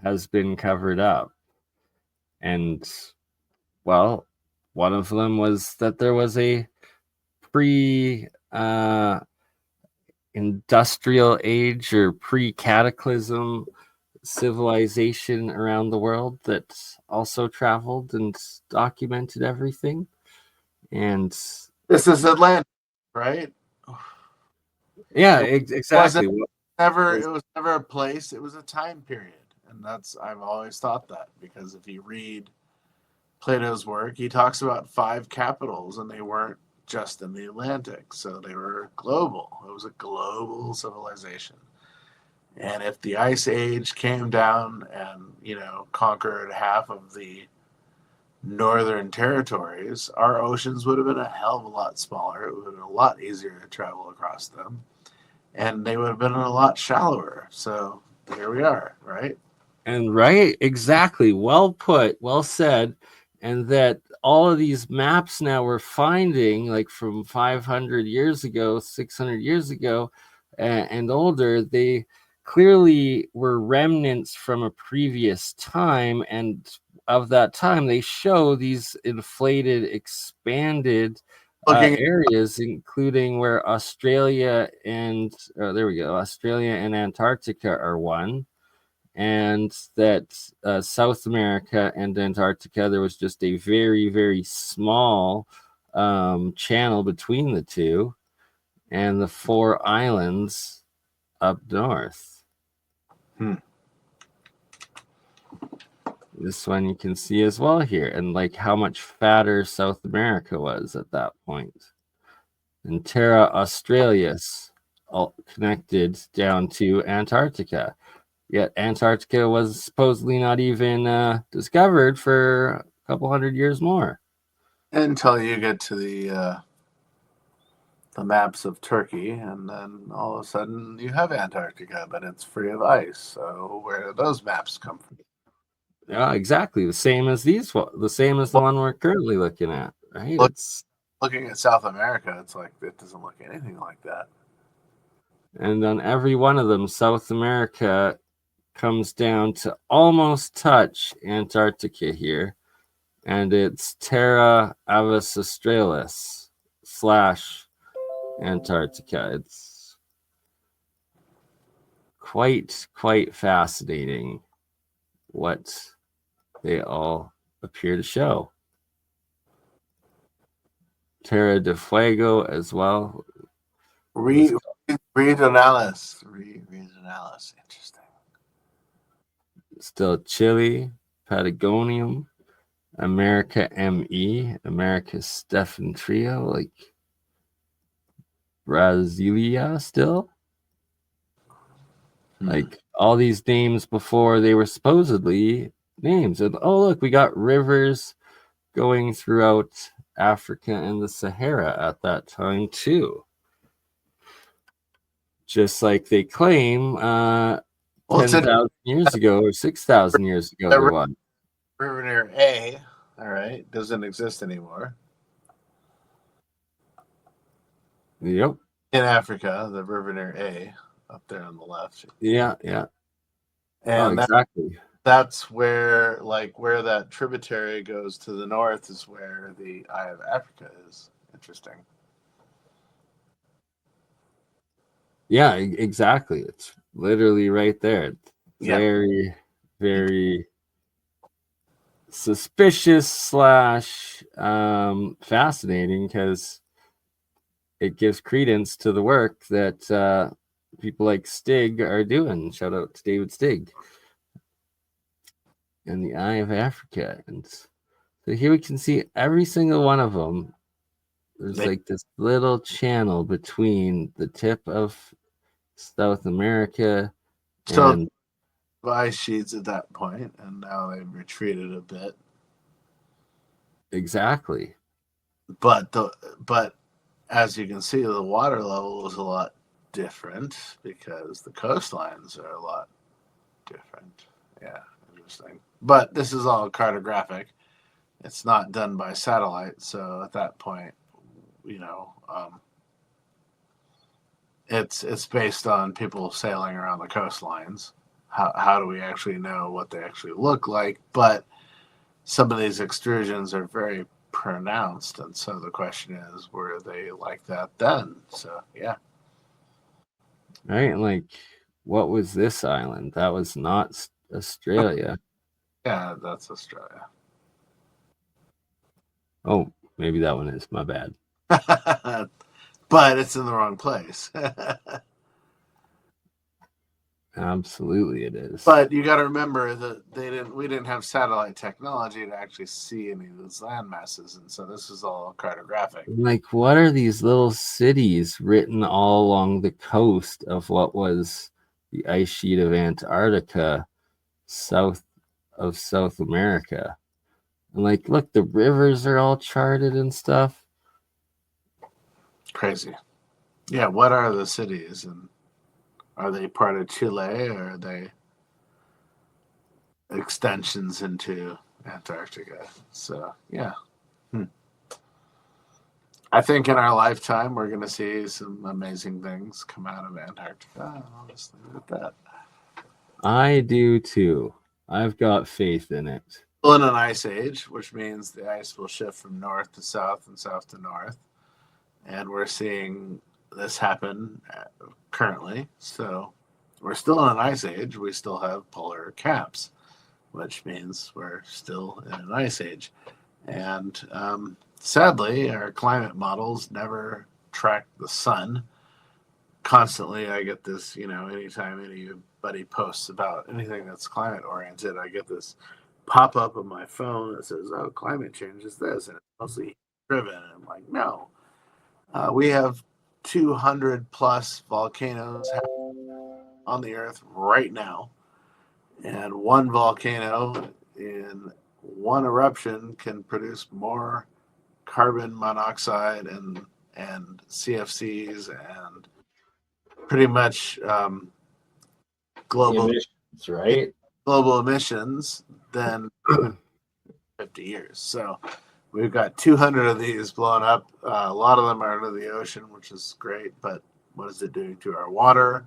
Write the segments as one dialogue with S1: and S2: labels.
S1: has been covered up. And, well, one of them was that there was a pre-industrial age or pre-cataclysm civilization around the world that also traveled and documented everything. And
S2: this is Atlantis, right?
S1: Yeah, exactly.
S2: It was never a place, it was a time period. And I've always thought that, because if you read Plato's work, he talks about 5 capitals, and they weren't just in the Atlantic, so they were global. It was a global civilization. And if the Ice Age came down and, conquered half of the northern territories, our oceans would have been a hell of a lot smaller. It would have been a lot easier to travel across them, and they would have been a lot shallower. So here we are, right?
S1: And right, exactly. Well put, well said. And that all of these maps now we're finding, like from 500 years ago, 600 years ago, and older, they clearly were remnants from a previous time. And of that time, they show these inflated, expanded areas, including where Australia and Australia and Antarctica are one. And that South America and Antarctica, there was just a very, very small channel between the two, and the 4 islands up north. This one you can see as well here, and like how much fatter South America was at that point. And Terra Australis all connected down to Antarctica. Yet Antarctica was supposedly not even discovered for a couple hundred years more.
S2: Until you get to the maps of Turkey, and then all of a sudden you have Antarctica, but it's free of ice. So where do those maps come from?
S1: Yeah, exactly. The same as the one we're currently looking at, right?
S2: Looking at South America, it's like it doesn't look anything like that.
S1: And on every one of them, South America comes down to almost touch Antarctica here, and it's Terra Avis Australis / Antarctica. It's quite fascinating what they all appear to show. Terra de Fuego as well.
S2: Regionalis. Interesting.
S1: Still Chile, Patagonium, America ME, America Stefan Trio, like Brasilia still. Like all these names before they were supposedly names. And oh, look, we got rivers going throughout Africa and the Sahara at that time too. Just like they claim 10,000 years ago or 6,000 years ago there was.
S2: River near A, all right, doesn't exist anymore.
S1: Yep.
S2: In Africa, the river near A, up there on the left.
S1: Yeah.
S2: And
S1: exactly.
S2: That's where that tributary goes to the north is where the Eye of Africa is. Interesting.
S1: Yeah, exactly. It's literally right there. It's very, very suspicious / fascinating, because it gives credence to the work that people like Stig are doing. Shout out to David Stig and the Eye of Africa. And so here we can see every single one of them. There's like this little channel between the tip of South America and
S2: ice sheets at that point, and now they've retreated a bit.
S1: Exactly.
S2: But as you can see, the water level is a lot different because the coastlines are a lot different. Yeah, interesting. But this is all cartographic. It's not done by satellite, so at that point, it's based on people sailing around the coastlines. how do we actually know what they actually look like? But some of these extrusions are very pronounced, and so the question is, were they like that then? So yeah.
S1: Right? Like, what was this island? That was not Australia.
S2: Yeah, that's Australia.
S1: Oh, maybe that one is. My bad.
S2: But it's in the wrong place.
S1: Absolutely, it is.
S2: But you got to remember that we didn't have satellite technology to actually see any of those land masses, and so this is all cartographic.
S1: Like, what are these little cities written all along the coast of what was the ice sheet of Antarctica, south of South America? And like, look, the rivers are all charted and stuff.
S2: Crazy. Yeah, what are the cities, and are they part of Chile, or are they extensions into Antarctica? So yeah. I think in our lifetime we're going to see some amazing things come out of Antarctica. I'll just leave it at that.
S1: I do too. I've got faith in it.
S2: Still in an ice age, which means the ice will shift from north to south and south to north. And we're seeing this happen currently. So we're still in an ice age. We still have polar caps, which means we're still in an ice age. And sadly, our climate models never track the sun. Constantly, I get this, anytime anybody posts about anything that's climate oriented, I get this pop up on my phone that says, oh, climate change is this. And it's mostly driven. And I'm like, no. We have 200 plus volcanoes on the earth right now. And one volcano in one eruption can produce more carbon monoxide and CFCs and pretty much global
S1: emissions, right?
S2: global emissions than 50 years. So we've got 200 of these blowing up. A lot of them are into the ocean, which is great. But what is it doing to our water?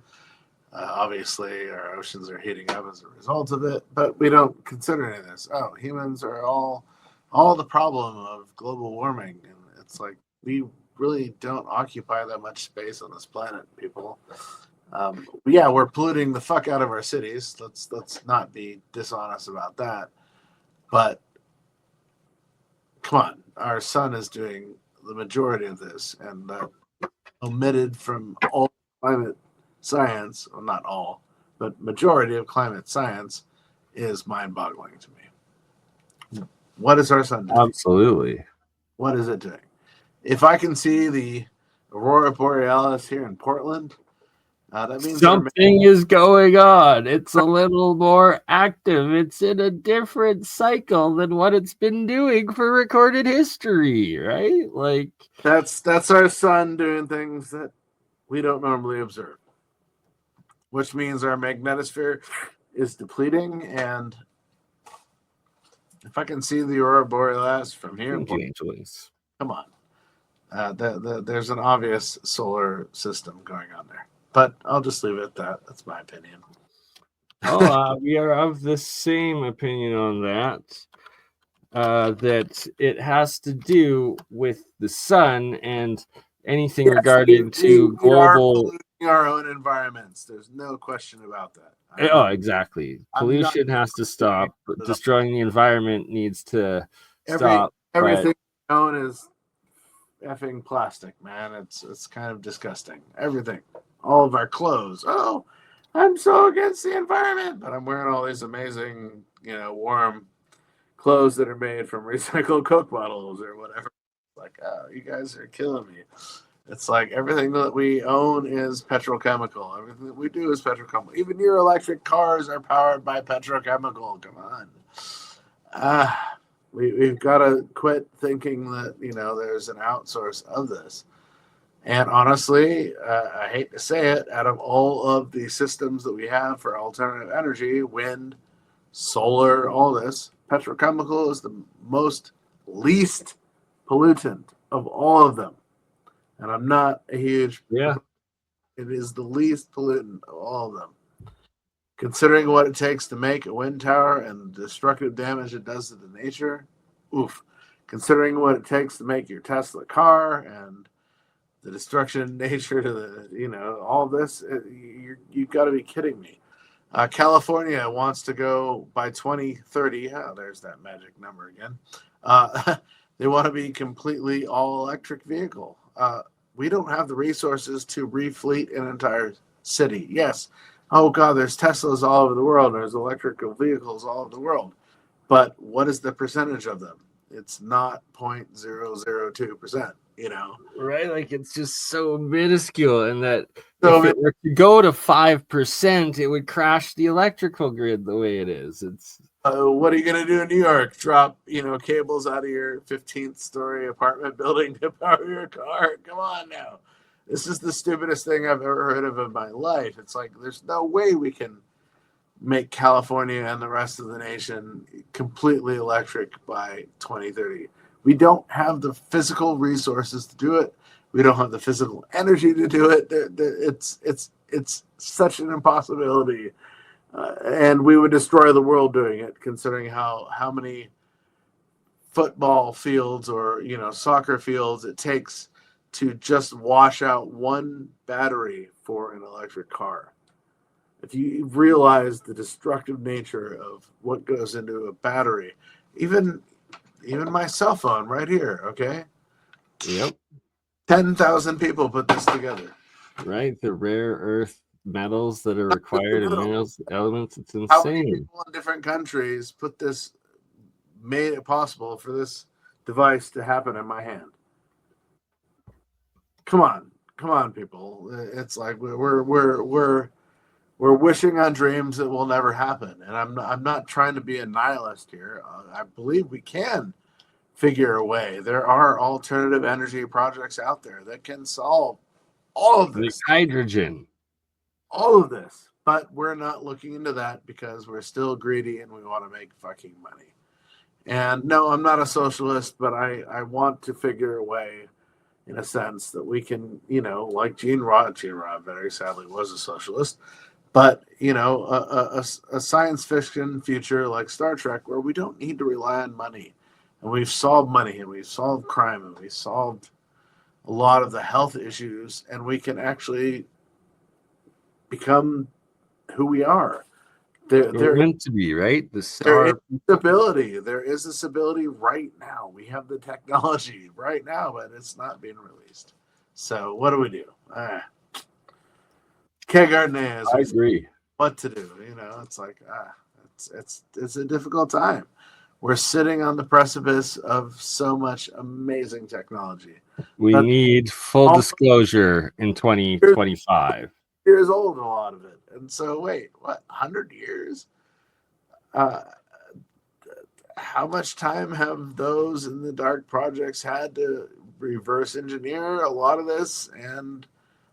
S2: Obviously, our oceans are heating up as a result of it. But we don't consider any of this. Oh, humans are all the problem of global warming. And it's like we really don't occupy that much space on this planet, people. Yeah, we're polluting the fuck out of our cities. Let's not be dishonest about that. But come on, our sun is doing the majority of this, and omitted from all climate science, well, not all, but majority of climate science is mind-boggling to me. What is our sun doing?
S1: Absolutely.
S2: What is it doing? If I can see the aurora borealis here in Portland, that means
S1: something is going on. It's a little more active. It's in a different cycle than what it's been doing for recorded history, right? Like
S2: that's our sun doing things that we don't normally observe, which means our magnetosphere is depleting. And if I can see the aurora borealis from here, come on, there's an obvious solar system going on there. But I'll just leave it at that. That's my opinion.
S1: We are of the same opinion on that. That it has to do with the sun and anything regarding to global.
S2: We are polluting our own environments. There's no question about that.
S1: Exactly. Pollution has to stop. Destroying the environment needs to stop.
S2: Everything known as effing plastic, man. It's kind of disgusting. Everything. All of our clothes. Oh, I'm so against the environment, but I'm wearing all these amazing, warm clothes that are made from recycled Coke bottles or whatever. Like, oh, you guys are killing me. It's like everything that we own is petrochemical. Everything that we do is petrochemical. Even your electric cars are powered by petrochemical. Come on. We've got to quit thinking that, there's an outsource of this. And honestly, I hate to say it, out of all of the systems that we have for alternative energy, wind, solar, all this, petrochemical is the least pollutant of all of them. And I'm not a huge...
S1: Yeah.
S2: It is the least pollutant of all of them. Considering what it takes to make a wind tower and the destructive damage it does to the nature, oof. Considering what it takes to make your Tesla car and the destruction nature to the, all this, you've got to be kidding me. California wants to go by 2030. Oh, there's that magic number again. They want to be completely all electric vehicle. We don't have the resources to refleet an entire city. Yes. Oh God, there's Teslas all over the world. There's electrical vehicles all over the world. But what is the percentage of them? It's not 0.002%,
S1: Right? Like it's just so minuscule, and that
S2: So
S1: if it were to go to 5%, it would crash the electrical grid the way it is. It's
S2: what are you going to do in New York? Drop, cables out of your 15th story apartment building to power your car? Come on now. This is the stupidest thing I've ever heard of in my life. It's like, there's no way we can make California and the rest of the nation completely electric by 2030. We don't have the physical resources to do it. We don't have the physical energy to do it. It's such an impossibility. And we would destroy the world doing it, considering how many football fields or soccer fields it takes to just wash out one battery for an electric car. If you realize the destructive nature of what goes into a battery, even my cell phone right here, okay?
S1: Yep.
S2: 10,000 people put this together.
S1: Right, the rare earth metals that are required in minerals elements. It's
S2: How many
S1: insane.
S2: people in different countries made it possible for this device to happen in my hand? Come on, people! It's like we're wishing on dreams that will never happen, and I'm not trying to be a nihilist here. I believe we can figure a way. There are alternative energy projects out there that can solve all of
S1: Like
S2: this.
S1: hydrogen.
S2: All of this, but we're not looking into that because we're still greedy and we want to make fucking money. And no, I'm not a socialist, but I want to figure a way, in a sense, that we can, like Gene Rod very sadly was a socialist, but a science fiction future like Star Trek where we don't need to rely on money, and we've solved money and we've solved crime and we've solved a lot of the health issues, and we can actually become who we are.
S1: We're meant to be, right? The
S2: There is
S1: star.
S2: stability. There is a stability right now. We have the technology right now, but it's not being released. So what do we do? K-Gardener,
S1: I agree.
S2: what to do? It's like it's a difficult time. We're sitting on the precipice of so much amazing technology.
S1: We need full disclosure in 2025.
S2: Years old, a lot of it. And so, wait, what? 100 years? How much time have those in the dark projects had to reverse engineer a lot of this and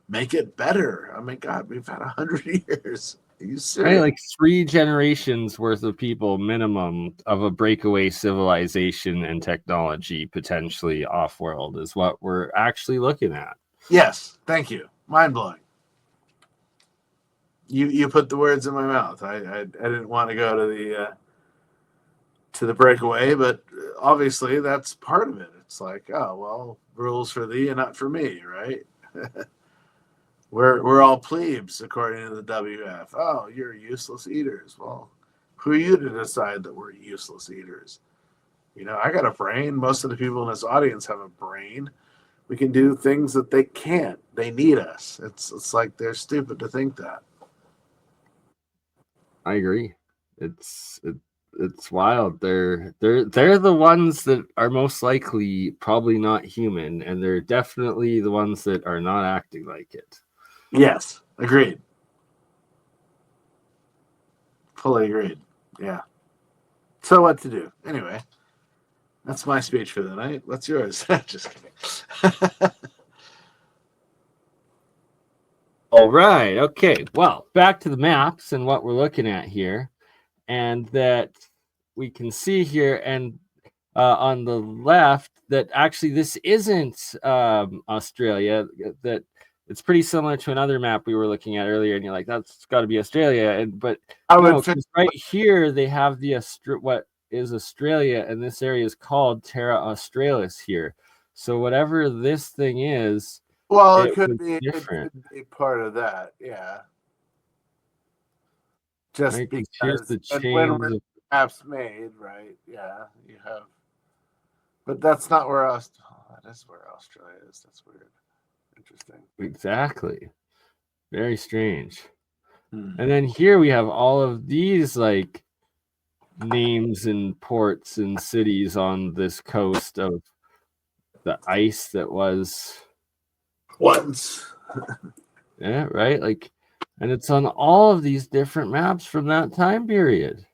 S2: make it better? I mean, God, we've had 100 years. Are you serious?
S1: Right, like 3 generations worth of people minimum of a breakaway civilization and technology potentially off-world is what we're actually looking at.
S2: Yes, thank you. Mind-blowing. You put the words in my mouth. I didn't want to go to the breakaway, but obviously that's part of it. It's like, oh well, rules for thee and not for me, right? we're all plebes according to the WF. Oh, you're useless eaters. Well, who are you to decide that we're useless eaters? I got a brain. Most of the people in this audience have a brain. We can do things that they can't. They need us. It's like they're stupid to think that.
S1: I agree. It's wild. They're the ones that are most likely probably not human, and they're definitely the ones that are not acting like it.
S2: Yes, agreed. Fully agreed. Yeah. So what to do? Anyway, that's my speech for the night. What's yours? Just kidding.
S1: All right. Okay. Well, back to the maps and what we're looking at here, and that we can see here, and on the left, that actually this isn't Australia. That it's pretty similar to another map we were looking at earlier, and you're like, that's got to be Australia, but
S2: I would
S1: no,
S2: fit.
S1: because right here they have what is Australia, and this area is called Terra Australis here. So whatever this thing is,
S2: Well, it
S1: it
S2: could
S1: was
S2: be. It
S1: different,
S2: could be part of that. Yeah. Just
S1: right? Because here's
S2: because
S1: the
S2: when
S1: chains of
S2: maps made, right? Yeah, you have. But that's not where that is where Australia is. That's weird. Interesting.
S1: exactly, very strange.
S2: Hmm.
S1: And then here we have all of these like names and ports and cities on this coast of the ice that was,
S2: Once.
S1: yeah, right, like, and it's on all of these different maps from that time period.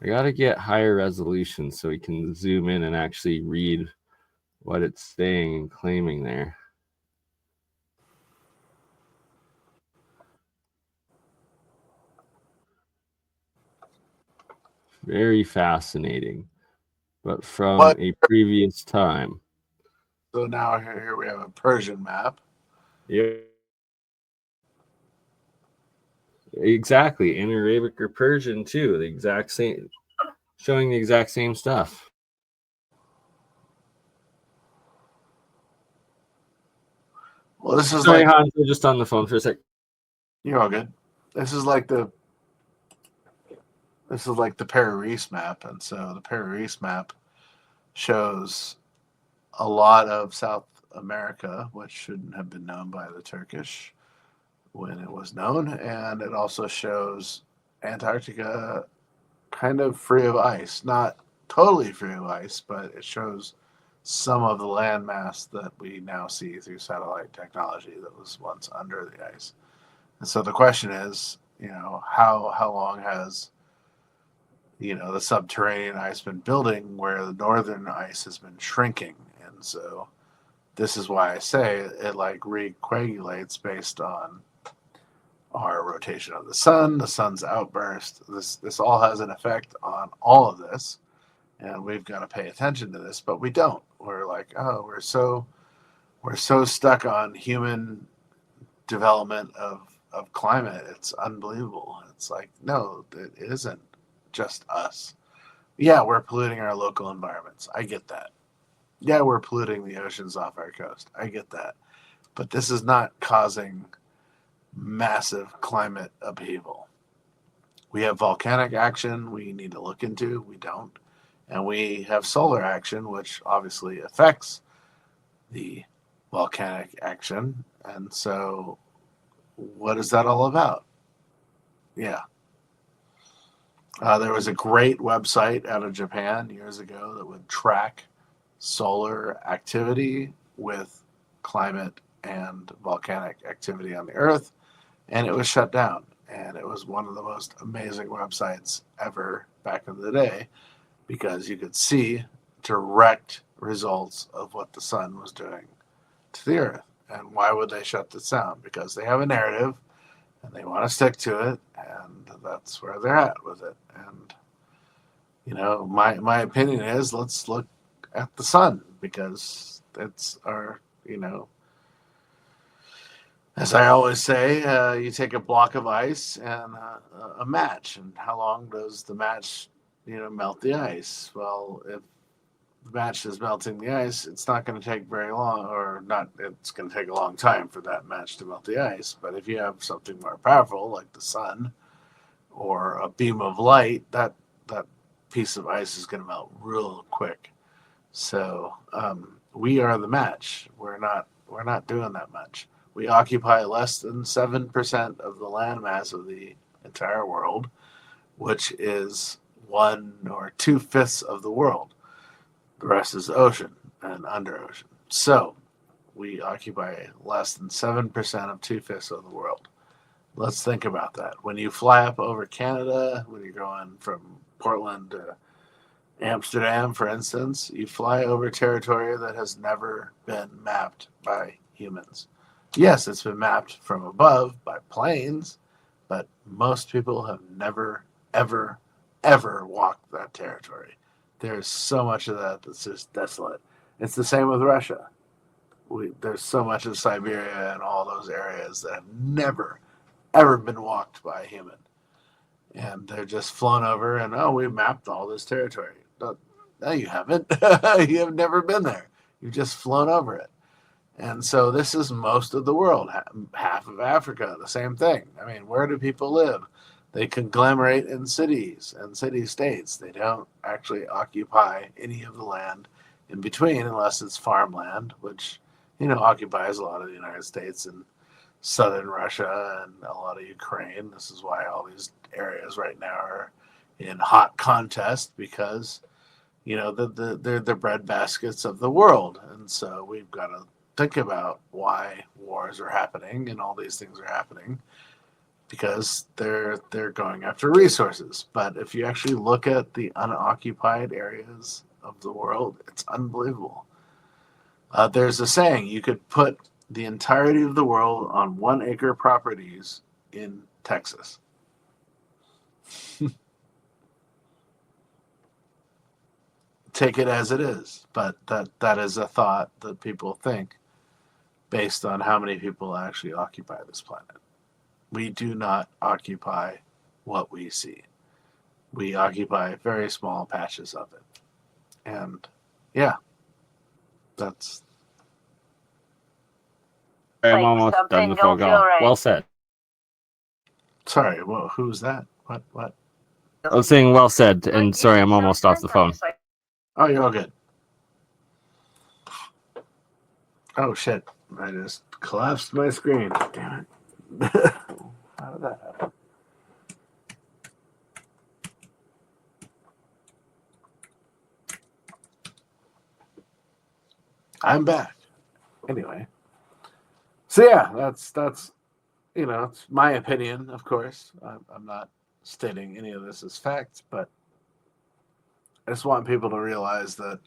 S1: I gotta get higher resolution so we can zoom in and actually read what it's saying and claiming there. Very fascinating, but from
S2: What?
S1: a previous time.
S2: So now here we have a Persian map.
S1: Yeah, exactly. In Arabic or Persian too, the exact same, showing the exact same stuff.
S2: Well, this is
S1: Sorry,
S2: like
S1: Hans, we're just on the phone for a sec.
S2: you're all good. This is like the this is like the Paris map, and so the Paris map shows a lot of South America, which shouldn't have been known by the Turkish when it was known, and it also shows Antarctica kind of free of ice, not totally free of ice, but it shows some of the landmass that we now see through satellite technology that was once under the ice. And so the question is, how long has the subterranean ice been building where the northern ice has been shrinking? And so this is why I say it like recoagulates based on our rotation of the sun's outburst. This all has an effect on all of this, and we've got to pay attention to this, but we don't. We're like, oh, we're so stuck on human development of climate. It's unbelievable. It's like, no, it isn't just us. Yeah, we're polluting our local environments. I get that. Yeah, we're polluting the oceans off our coast. I get that. But this is not causing massive climate upheaval. We have volcanic action we need to look into. We don't. And we have solar action, which obviously affects the volcanic action. And so, what is that all about? Yeah. There was a great website out of Japan years ago that would track solar activity with climate and volcanic activity on the Earth, and it was shut down. And it was one of the most amazing websites ever back in the day because you could see direct results of what the sun was doing to the Earth. And why would they shut this down? Because they have a narrative and they want to stick to it, and that's where they're at with it. And my opinion is let's look at the sun because it's our as I always say, you take a block of ice and a match, and how long does the match melt the ice? Well, if the match is melting the ice, it's not going to take very long, or not. It's going to take a long time for that match to melt the ice. But if you have something more powerful like the sun or a beam of light, that piece of ice is going to melt real quick. So we are the match. We're not doing that much. We occupy less than 7% of the landmass of the entire world, which is 1 or 2/5 of the world. The rest is ocean and under ocean. So we occupy less than 7% of 2/5 of the world. Let's think about that. When you fly up over Canada, when you're going from Portland to Amsterdam, for instance, you fly over territory that has never been mapped by humans. Yes, it's been mapped from above by planes, but most people have never, ever, ever walked that territory. There's so much of that that's just desolate. It's the same with Russia. there's so much of Siberia and all those areas that have never, ever been walked by a human. And they're just flown over and, oh, we mapped all this territory. No, you haven't. You have never been there. You've just flown over it. And so this is most of the world, half of Africa, the same thing. I mean, where do people live? They conglomerate in cities and city states. They don't actually occupy any of the land in between unless it's farmland, which, occupies a lot of the United States and southern Russia and a lot of Ukraine. This is why all these areas right now are in hot contest because, they're the bread baskets of the world. And so we've got to think about why wars are happening and all these things are happening because they're going after resources. But if you actually look at the unoccupied areas of the world, it's unbelievable. There's a saying, you could put the entirety of the world on 1 acre properties in Texas. Take it as it is, but that is a thought that people think based on how many people actually occupy this planet. We do not occupy what we see. We occupy very small patches of it. And yeah, that's...
S1: I'm almost done the phone call. Well said.
S2: Sorry, well, who's that? What?
S1: I was saying well said, and sorry, I'm almost off the phone.
S2: Oh, you're all good. Oh, shit. I just collapsed my screen. Damn it. How did that happen? I'm back. Anyway. So yeah, that's it's my opinion, of course. I'm not stating any of this as facts, but I just want people to realize that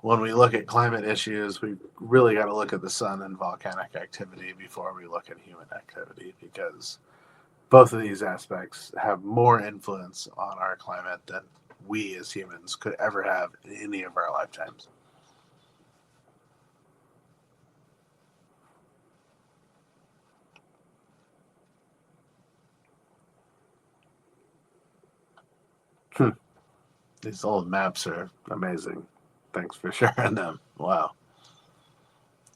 S2: when we look at climate issues, we really got to look at the sun and volcanic activity before we look at human activity, because both of these aspects have more influence on our climate than we as humans could ever have in any of our lifetimes. These old maps are amazing. Thanks for sharing them. Wow.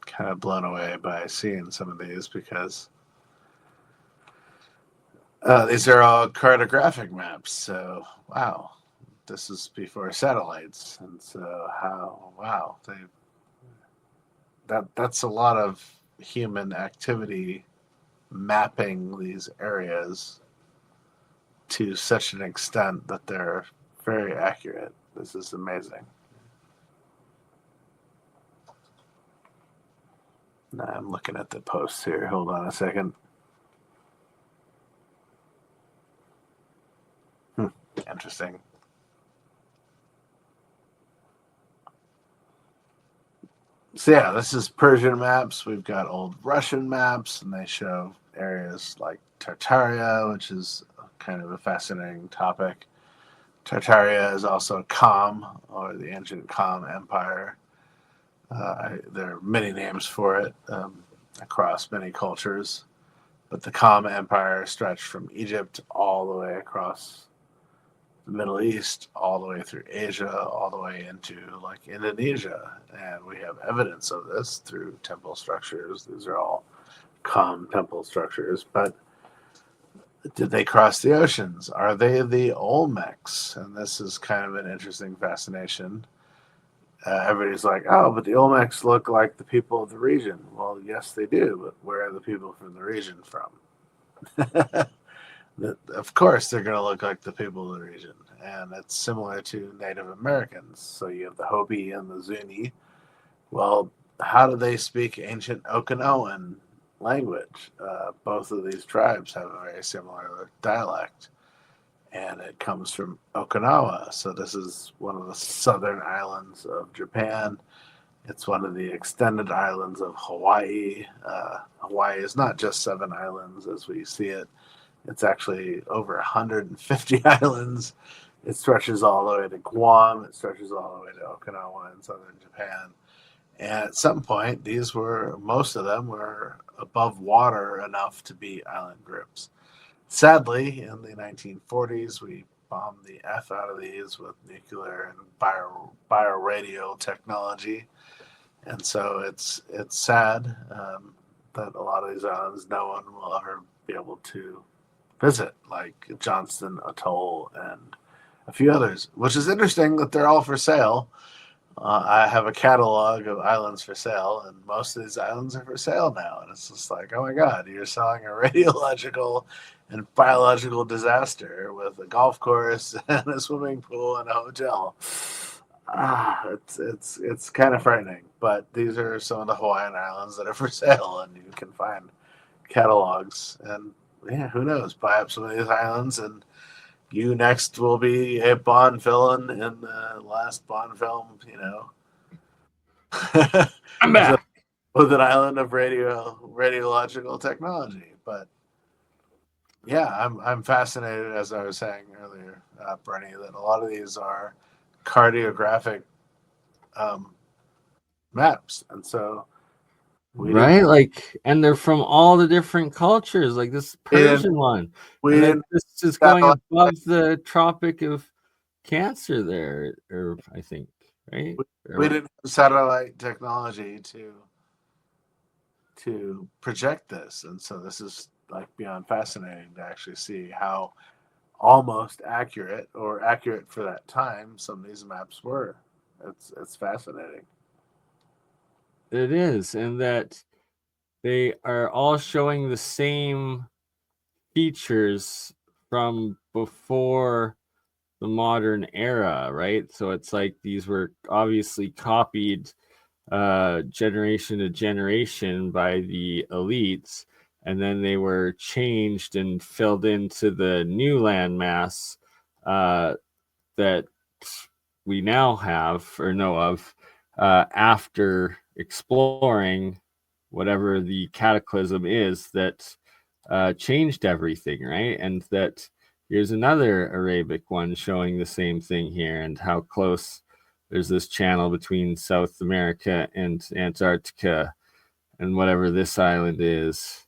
S2: Kind of blown away by seeing some of these because these are all cartographic maps. So, wow. This is before satellites. And so that's a lot of human activity mapping these areas to such an extent that they're very accurate. This is amazing. Now I'm looking at the posts here. Hold on a second. Interesting. So yeah, this is Persian maps. We've got old Russian maps, and they show areas like Tartaria, which is kind of a fascinating topic. Tartaria is also Kham, or the ancient Kham Empire. There are many names for it across many cultures, but the Kham Empire stretched from Egypt all the way across the Middle East, all the way through Asia, all the way into like Indonesia, and we have evidence of this through temple structures. These are all Kham temple structures, but did they cross the oceans? Are they the Olmecs? And this is kind of an interesting fascination. Everybody's like, oh, but the Olmecs look like the people of the region. Well, yes, they do, but where are the people from the region from? Of course, they're going to look like the people of the region. And it's similar to Native Americans. So you have the Hopi and the Zuni. Well, how do they speak ancient Okinawan language? Both of these tribes have a very similar dialect, and it comes from Okinawa. So this is one of the southern islands of Japan. It's one of the extended islands of Hawaii. Hawaii is not just 7 islands as we see it. It's actually over 150 islands. It stretches all the way to Guam. It stretches all the way to Okinawa in southern Japan. And at some point, most of them were above water enough to be island groups. Sadly, in the 1940s, we bombed the F out of these with nuclear and bioradio technology. And so it's sad that a lot of these islands no one will ever be able to visit, like Johnston Atoll and a few others, which is interesting that they're all for sale. I have a catalog of islands for sale, and most of these islands are for sale now. And it's just like, oh my God, you're selling a radiological and biological disaster with a golf course and a swimming pool and a hotel. It's kind of frightening. But these are some of the Hawaiian islands that are for sale, and you can find catalogs. And yeah, who knows? Buy up some of these islands, and you next will be a Bond villain in the last Bond film,
S1: I'm
S2: with, a,
S1: back.
S2: with an island of radiological technology. But yeah, I'm fascinated, as I was saying earlier, Bernie, that a lot of these are cartographic maps, and so we didn't
S1: Right, like, and they're from all the different cultures, like this
S2: we didn't
S1: Persian one,
S2: we
S1: and that
S2: didn't
S1: this is going
S2: satellite
S1: above the Tropic of Cancer there, or I think, right?
S2: we
S1: Or,
S2: didn't have satellite technology to project this, and so this is like beyond fascinating to actually see how almost accurate or accurate for that time some of these maps were. It's fascinating.
S1: it is, and that they are all showing the same features from before the modern era, right? So it's like these were obviously copied generation to generation by the elites, and then they were changed and filled into the new landmass uh, that we now have or know of after exploring whatever the cataclysm is that changed everything, right? And that here's another Arabic one showing the same thing here, and how close there's this channel between South America and Antarctica and whatever this island is.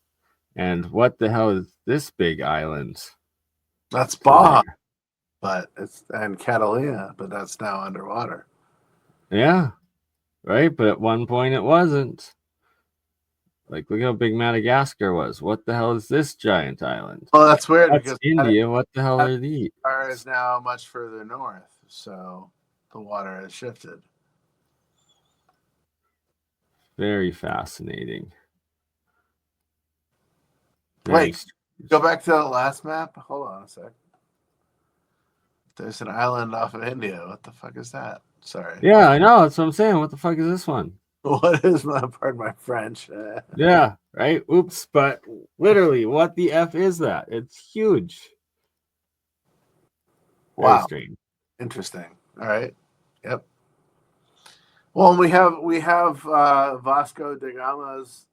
S1: And what the hell is this big island
S2: That's
S1: to
S2: Baja,
S1: there?
S2: but it's and Catalina, but that's now underwater.
S1: Yeah, right. But at one point it wasn't. Like, look how big Madagascar was. What the hell is this giant island?
S2: Well, that's weird
S1: That's
S2: because
S1: India. What the hell are these?
S2: Madagascar is now much further north, so the water has shifted.
S1: Very fascinating. Very
S2: Wait, go
S1: strange.
S2: back to the last map. Hold on a sec. There's an island off of India. What the fuck is that? Sorry.
S1: Yeah, I know. That's what I'm saying. What the fuck is this one?
S2: What is my pardon my French?
S1: Yeah, right. Oops. But literally, what the F is that? It's huge. Very
S2: Wow,
S1: strange.
S2: interesting. All right. Yep. Well, we have Vasco da Gama's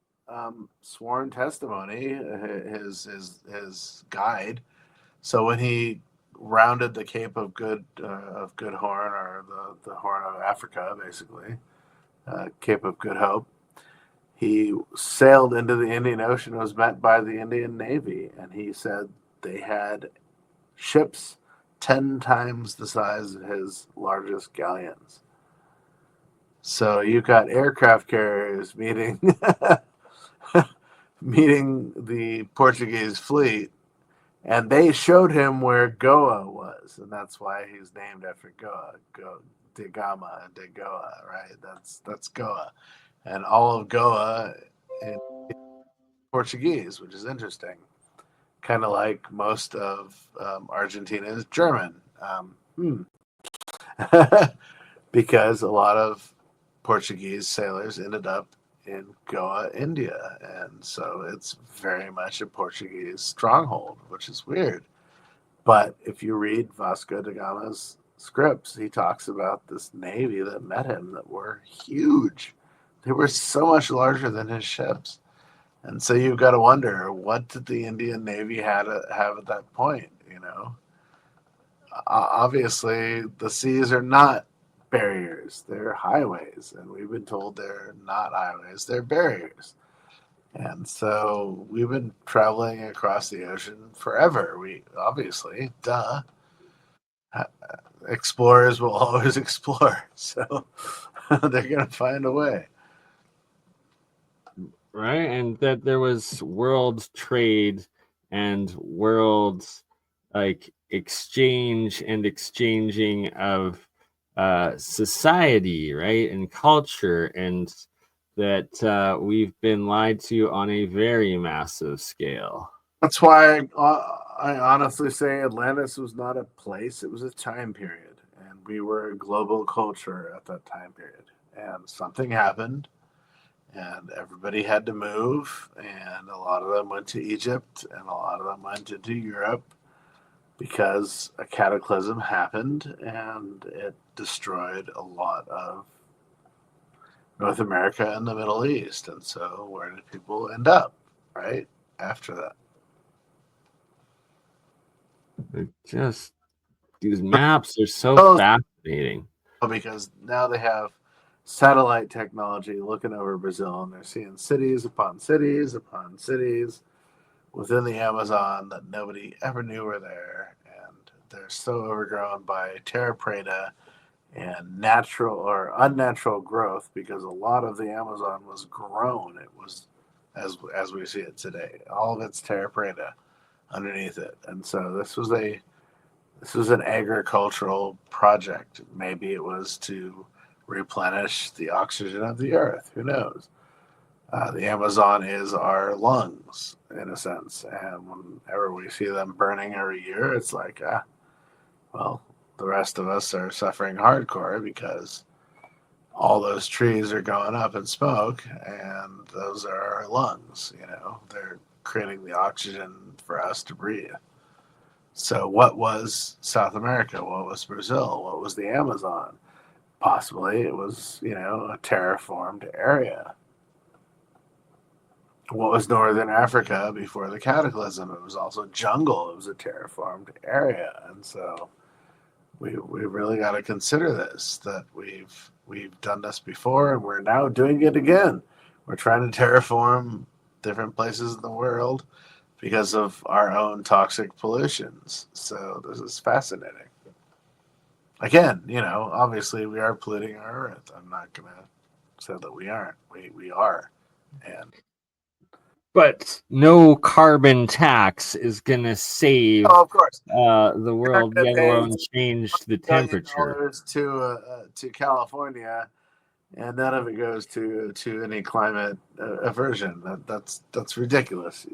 S2: sworn testimony, his guide. So when he rounded the Cape of Good Horn, or the Horn of Africa, basically, Cape of Good Hope, he sailed into the Indian Ocean and was met by the Indian Navy, and he said they had ships 10 times the size of his largest galleons. So you've got aircraft carriers meeting meeting the Portuguese fleet, and they showed him where Goa was, and that's why he's named after Goa, de Gama and de Goa, right? That's Goa, and all of Goa in Portuguese, which is interesting. Kind of like most of Argentina is German, because a lot of Portuguese sailors ended up in Goa, India, and so it's very much a Portuguese stronghold, which is weird. But if you read Vasco da Gama's scripts, he talks about this navy that met him that were huge. They were so much larger than his ships. And so you've got to wonder, what did the Indian Navy have at that point? Obviously the seas are not barriers. barriers. They're highways, and we've been told they're not highways, they're barriers. And so we've been traveling across the ocean forever. We obviously, duh, explorers will always explore. So they're going to find a way.
S1: Right, and that there was world trade and world like exchange and exchanging of society, right, and culture, and that we've been lied to on a very massive scale.
S2: That's why I honestly say Atlantis was not a place, it was a time period. And we were a global culture at that time period. And something happened, and everybody had to move. And a lot of them went to Egypt, and a lot of them went into Europe because a cataclysm happened and it destroyed a lot of North America and the Middle East. And so, where did people end up, right? After that.
S1: Just these maps are so
S2: Oh,
S1: fascinating.
S2: because now they have satellite technology looking over Brazil, and they're seeing cities upon cities upon cities within the Amazon that nobody ever knew were there. And they're so overgrown by terra preta and natural or unnatural growth, because a lot of the Amazon was grown. It was as we see it today. All of it's terra preta underneath it. And so this was an agricultural project. Maybe it was to replenish the oxygen of the earth. Who knows? The Amazon is our lungs, in a sense. And whenever we see them burning every year, it's like, well, the rest of us are suffering hardcore because all those trees are going up in smoke, and those are our lungs. They're creating the oxygen for us to breathe. So, what was South America? What was Brazil? What was the Amazon? Possibly it was, a terraformed area. What was Northern Africa before the cataclysm? It was also jungle. It was a terraformed area. And so we really got to consider this, that we've done this before and we're now doing it again. We're trying to terraform different places in the world because of our own toxic pollutions. So this is fascinating. Again, obviously we are polluting our earth. I'm not going to say that we aren't. We are. And
S1: But no carbon tax is going to save
S2: of course,
S1: the
S2: you're not
S1: world,
S2: going to
S1: let
S2: pay
S1: alone change the temperature.
S2: $1 billion to California, and none of it goes to any climate aversion. That's ridiculous.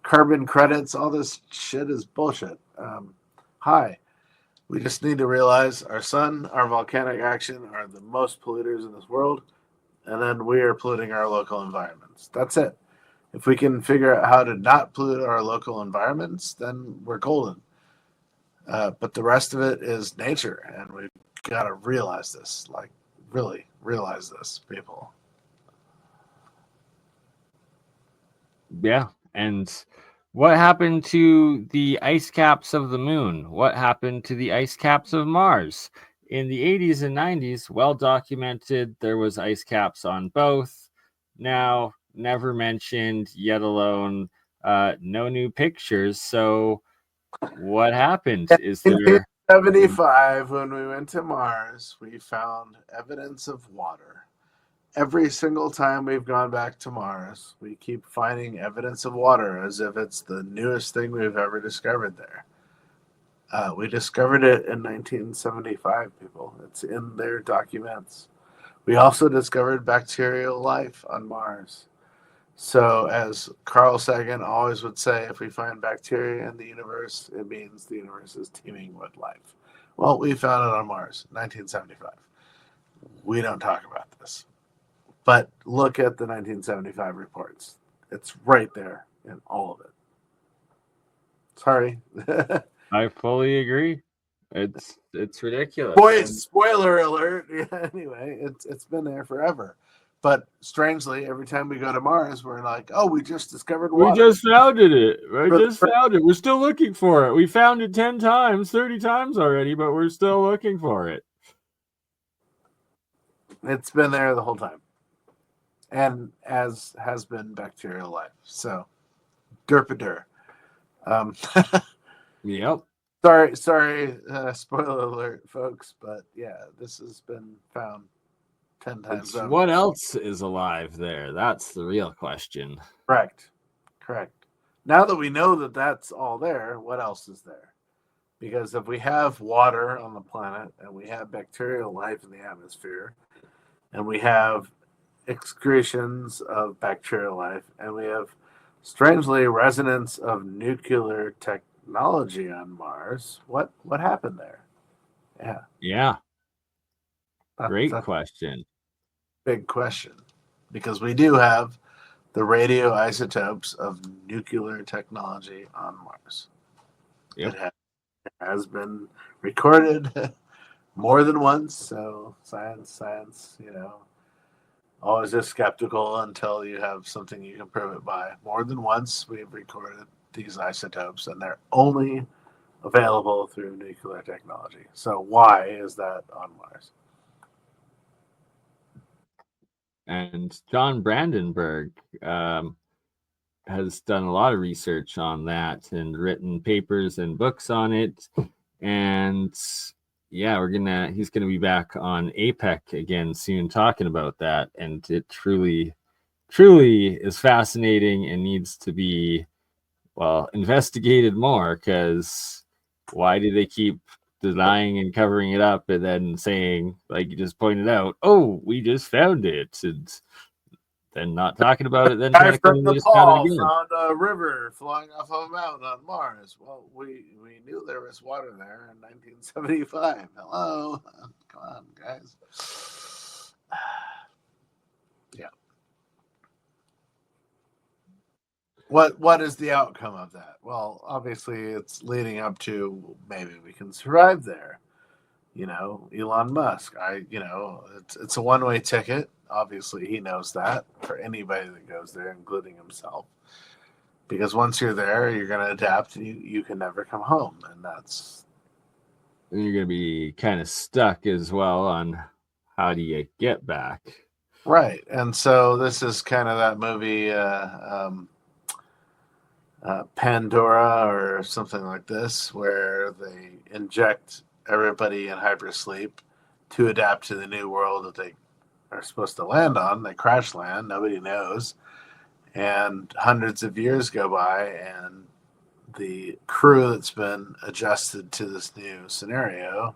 S2: Carbon credits, all this shit is bullshit. Hi, we just need to realize our sun, our volcanic action are the most polluters in this world, and then we are polluting our local environments. That's it. If we can figure out how to not pollute our local environments, then we're golden. But the rest of it is nature, and we've got to realize this. Like, really realize this, people.
S1: Yeah. And what happened to the ice caps of the moon? What happened to the ice caps of Mars? In the 80s and 90s, well documented, there was ice caps on both. Now, never mentioned, yet alone, no new pictures. So, what happened? Is there
S2: 1975, when we went to Mars, we found evidence of water. Every single time we've gone back to Mars, we keep finding evidence of water as if it's the newest thing we've ever discovered there. We discovered it in 1975, people. It's in their documents. We also discovered bacterial life on Mars. So, as Carl Sagan always would say, if we find bacteria in the universe, it means the universe is teeming with life. Well, we found it on Mars, 1975. We don't talk about this. But look at the 1975 reports. It's right there in all of it. Sorry.
S1: I fully agree. It's ridiculous.
S2: Boy,
S1: And
S2: spoiler alert. Yeah, anyway, it's been there forever. But strangely, every time we go to Mars, we're like, oh, we just discovered
S1: we
S2: water.
S1: just found it. I
S2: For the
S1: just found it. We're still looking for it. We found it 10 times, 30 times already, but we're still looking for it.
S2: It's been there the whole time, and as has been bacterial life. So, derpadur. Um,
S1: Yep.
S2: sorry, spoiler alert, folks, but yeah, this has been found 10 times
S1: It's
S2: over.
S1: what else is alive there? That's the real question.
S2: Correct. Correct. Now that we know that that's all there, what else is there? Because if we have water on the planet and we have bacterial life in the atmosphere and we have excretions of bacterial life and we have strangely resonance of nuclear technology on Mars, what happened there? Yeah,
S1: Yeah,
S2: that's
S1: great
S2: a
S1: question.
S2: big question because we do have the radioisotopes of nuclear technology on Mars.
S1: Yep.
S2: It has been recorded more than once. So science, always is skeptical until you have something you can prove it by. More than once, we've recorded these isotopes, and they're only available through nuclear technology. So why is that on Mars?
S1: And John Brandenburg has done a lot of research on that and written papers and books on it. And yeah, he's gonna be back on APEC again soon talking about that. And it truly is fascinating and needs to be investigated more, because why do they keep denying and covering it up and then saying, like you just pointed out, oh, we just found it, and then not talking about it, then trying
S2: Guy
S1: to
S2: from
S1: claim they just found it
S2: Nepal
S1: again.
S2: found a river flowing off of a mountain on Mars. Well, we knew there was water there in 1975. Hello, come on, guys. Yeah. What is the outcome of that? Well, obviously it's leading up to maybe we can survive there. Elon Musk. It's a one-way ticket. Obviously, he knows that for anybody that goes there, including himself. Because once you're there, you're going to adapt, and you can never come home, and that's
S1: And you're going to be kind of stuck as well on how do you get back.
S2: right. And so this is kind of that movie Pandora or something like this, where they inject everybody in hypersleep to adapt to the new world that they are supposed to land on. They crash land, nobody knows. And hundreds of years go by, and the crew that's been adjusted to this new scenario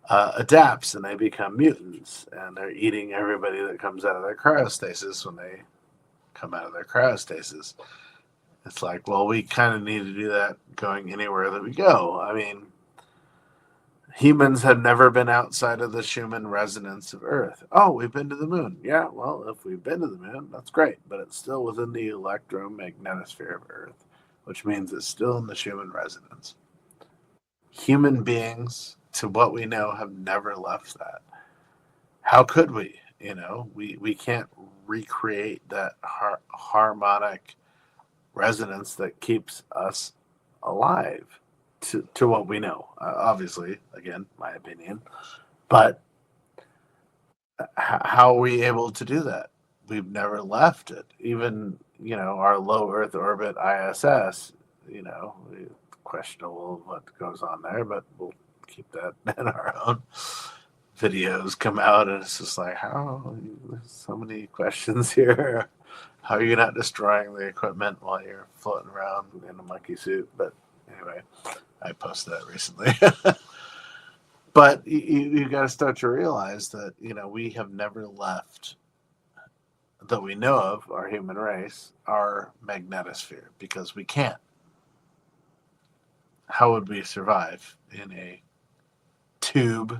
S2: adapts and they become mutants. And they're eating everybody that comes out of their cryostasis when they come out of their cryostasis. It's like, well, we kind of need to do that going anywhere that we go. I mean, humans have never been outside of the Schumann resonance of Earth. Oh, we've been to the moon. Yeah, well, if we've been to the moon, that's great, but it's still within the electromagnetosphere of Earth, which means it's still in the Schumann resonance. Human beings, to what we know, have never left that. How could we? We can't recreate that harmonic resonance that keeps us alive to what we know. Obviously, again, my opinion. But how are we able to do that? We've never left it. Even, our low Earth orbit ISS, questionable what goes on there, but we'll keep that in our own. Videos come out, and it's just like, how? There's so many questions here. How are you not destroying the equipment while you're floating around in a monkey suit? But anyway, I posted that recently. But you got to start to realize that we have never left, that we know of, our human race, our magnetosphere, because we can't. How would we survive in a tube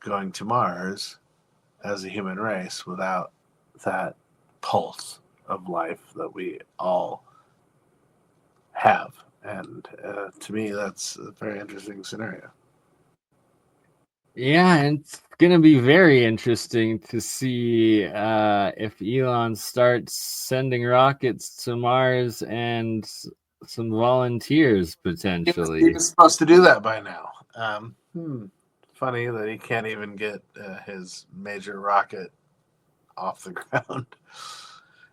S2: going to Mars as a human race without that pulse of life that we all have? And to me, that's a very interesting scenario.
S1: Yeah, and it's gonna be very interesting to see if Elon starts sending rockets to Mars and some volunteers
S2: He
S1: potentially.
S2: was supposed to do that by now. funny that he can't even get his major rocket off the ground.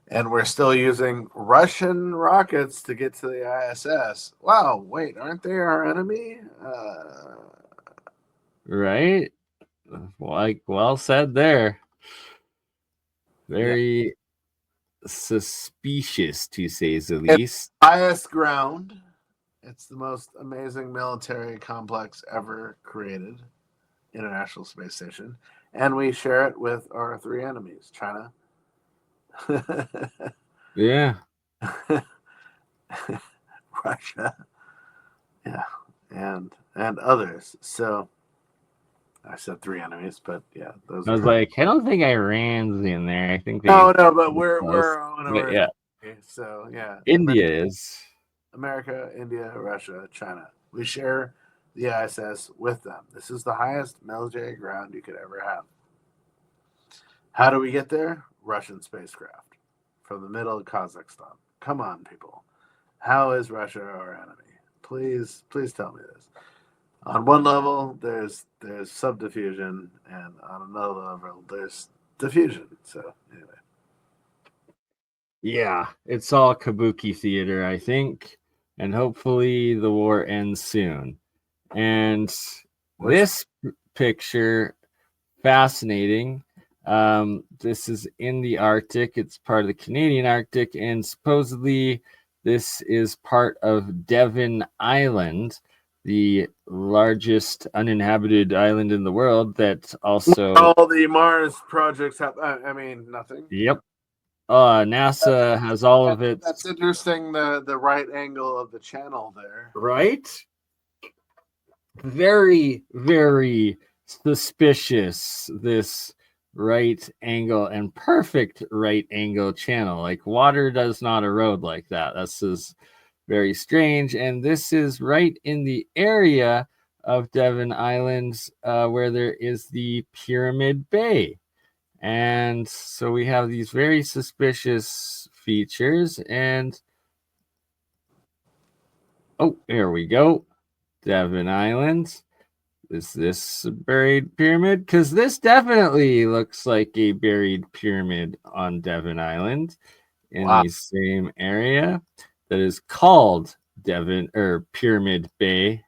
S2: And we're still using Russian rockets to get to the ISS. Wow, wait, aren't they our enemy?
S1: Right? Like, well said there.
S2: Yeah.
S1: Very suspicious, to say the
S2: It's
S1: least.
S2: highest ground. It's the most amazing military complex ever created, International Space Station. And we share it with our three enemies, China,
S1: Yeah.
S2: Russia, yeah, and others. So I said three enemies, but yeah, those
S1: I was
S2: are
S1: like, I don't think Iran's in there. I think they
S2: no, but
S1: pretty close.
S2: we're on
S1: But
S2: our
S1: yeah,
S2: enemy. So yeah,
S1: India is.
S2: America, India, Russia, China. We share the ISS with them. This is the highest military ground you could ever have. How do we get there? Russian spacecraft from the middle of Kazakhstan. Come on, people. How is Russia our enemy? Please, please tell me this. On one level, there's subdiffusion, and on another level, there's diffusion. So anyway,
S1: Yeah, it's all kabuki theater, I think. And hopefully the war ends soon. And
S2: which
S1: this picture, fascinating. This is in the Arctic. It's part of the Canadian Arctic, and supposedly this is part of Devon Island, the largest uninhabited island in the world. That also,
S2: all the Mars projects have. I mean, nothing.
S1: yep,
S2: That's
S1: NASA has all of
S2: that's
S1: its
S2: interesting. The right angle of the channel there.
S1: right. Very, very suspicious, this right angle and perfect right angle channel. Like, water does not erode like that. This is very strange. And this is right in the area of Devon Island, where there is the Pyramid Bay. And so we have these very suspicious features. And oh, there we go. Devon Island. Is this a buried pyramid? Because this definitely looks like a buried pyramid on Devon Island in
S2: Wow,
S1: the same area that is called Devon or Pyramid Bay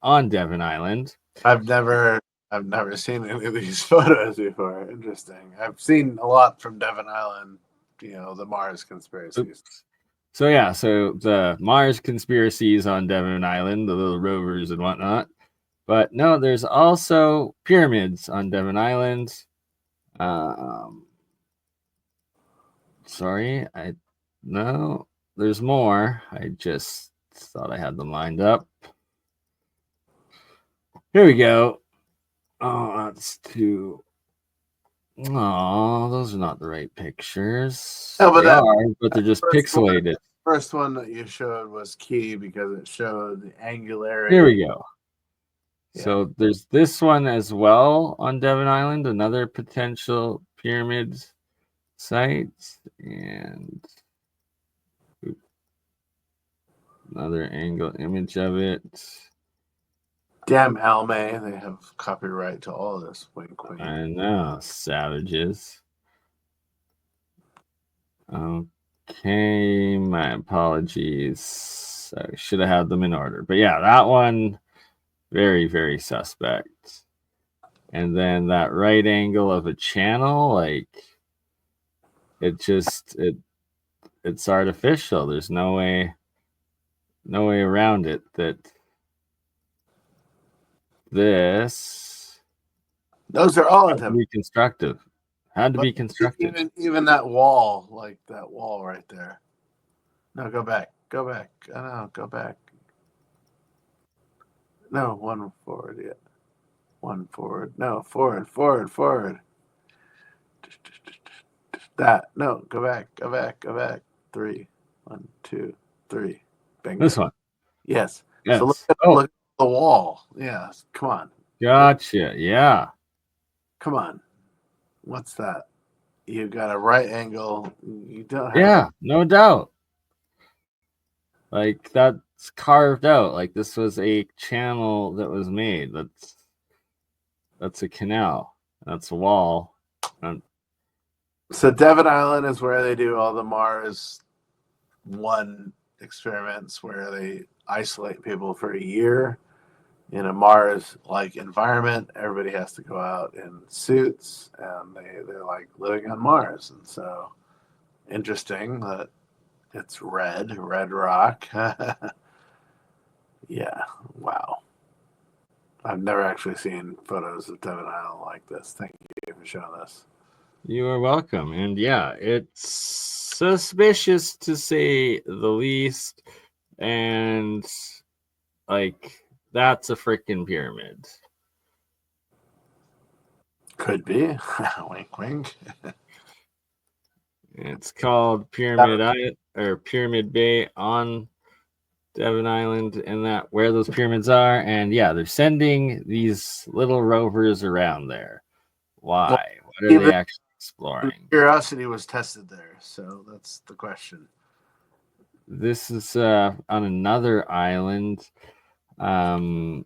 S1: on Devon Island.
S2: I've never I've never seen any of these photos before. Interesting. I've seen a lot from Devon Island. You know, the Mars conspiracies.
S1: Oops. So yeah, so the Mars conspiracies on Devon Island, the little rovers and whatnot. But no, there's also pyramids on Devon Island. Um, Sorry, no, there's more. I just thought I had them lined up. Here we go. Oh, that's too. Oh, those are not the right pictures.
S2: No, but
S1: They
S2: that
S1: are, but they're just pixelated.
S2: first one that you showed was key because it showed the
S1: Here
S2: angularity.
S1: we go.
S2: Yeah.
S1: So there's this one as well on Devon Island, another potential pyramid site, and another angle image of it.
S2: Damn Almay, they have copyright to all of this. Wink, wink.
S1: I know, savages. Okay, my apologies. I should have had them in order. But yeah, that one, very, very suspect. And then that right angle of a channel, like it's artificial. There's no way around it that this
S2: Those are all
S1: had to be constructive. Had to
S2: but
S1: be constructed.
S2: even that wall, like that wall right there. No, go back. Go back. Oh, no, go back. No, one forward yet. One forward. No, forward, forward, forward. That. No, go back. Go back. Go back. 3. 1, 2, 3. Bingo.
S1: This one.
S2: Yes. So
S1: Yes.
S2: look at the wall. Yes. Come on.
S1: Gotcha. Yeah.
S2: Come on. What's that? You got a right angle. You don't have.
S1: Yeah, no doubt. Like, that's carved out. Like, this was a channel that was made. That's a canal. That's a wall. Um,
S2: So Devon Island is where they do all the Mars One experiments, where they isolate people for a year in a Mars-like environment. Everybody has to go out in suits, and they're like living on Mars. And so interesting that it's red rock. Yeah, wow. I've never actually seen photos of Devon Island like this. Thank you for showing this.
S1: you are welcome. And yeah, it's suspicious to say the least. And like, that's a freaking pyramid.
S2: Could be. Wink, wink.
S1: It's called Pyramid Island or Pyramid Bay on Devon Island, and that where those pyramids are. And yeah, they're sending these little rovers around there.
S2: Well,
S1: Why? What are they
S2: even
S1: actually exploring?
S2: curiosity was tested there, so that's the question.
S1: This is on another island. Um,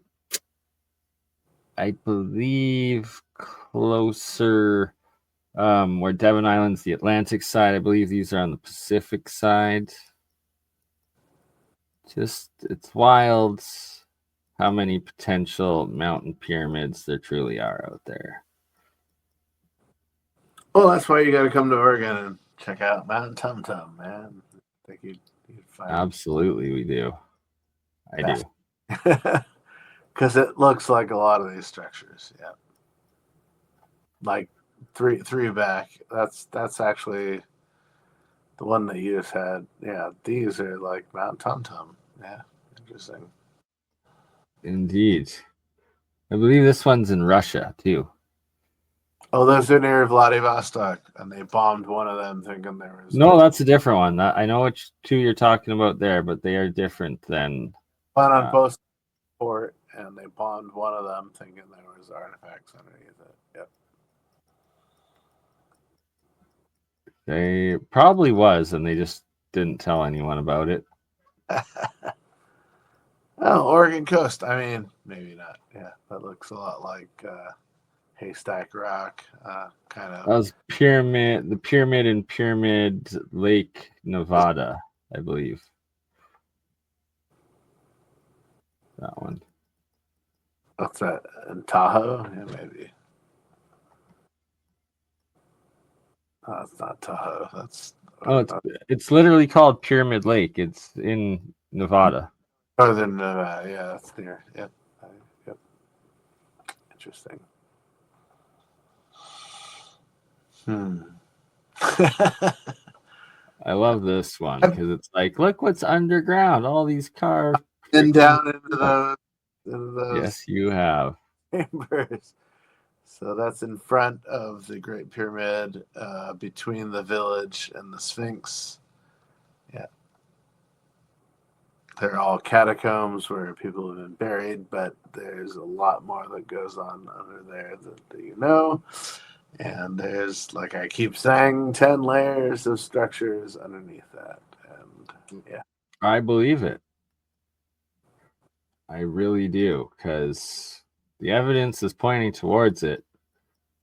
S1: I believe closer where Devon Island's the Atlantic side. I believe these are on the Pacific side. Just it's wild how many potential mountain pyramids there truly are out there.
S2: Well, that's why you got to come to Oregon and check out Mount Tum Tum, man. I think you'd find
S1: Absolutely, we do. I do.
S2: because it looks like a lot of these structures. Yeah, like three back. That's actually the one that you just had. Yeah, these are like Mount Tum Tum. Yeah, interesting.
S1: Indeed. I believe this one's in Russia too.
S2: Oh, those are near Vladivostok, and they bombed one of them, thinking there was
S1: No, that's a different one. I know which two you're talking about there, but they are different than.
S2: one on both port, and they bombed one of them, thinking there was artifacts underneath it. Yep.
S1: They probably was, and they just didn't tell anyone about it.
S2: Oh, Oregon coast. I mean, maybe not. Yeah, that looks a lot like Haystack Rock, kind of.
S1: That was the pyramid in Pyramid Lake, Nevada, I believe. That one.
S2: What's that? In Tahoe? Yeah, maybe. Oh, it's not Tahoe. That's
S1: It's literally called Pyramid Lake. It's in Nevada.
S2: northern Nevada. Yeah, that's near. Yep. Yep. Interesting.
S1: I love this one because it's like, look what's underground. All these cars.
S2: Been down into those
S1: Yes, you have.
S2: chambers. So that's in front of the Great Pyramid, between the village and the Sphinx. Yeah. They're all catacombs where people have been buried, but there's a lot more that goes on under there that you know. And there's, like I keep saying, 10 layers of structures underneath that. And yeah.
S1: I believe it. I really do because the evidence is pointing towards it.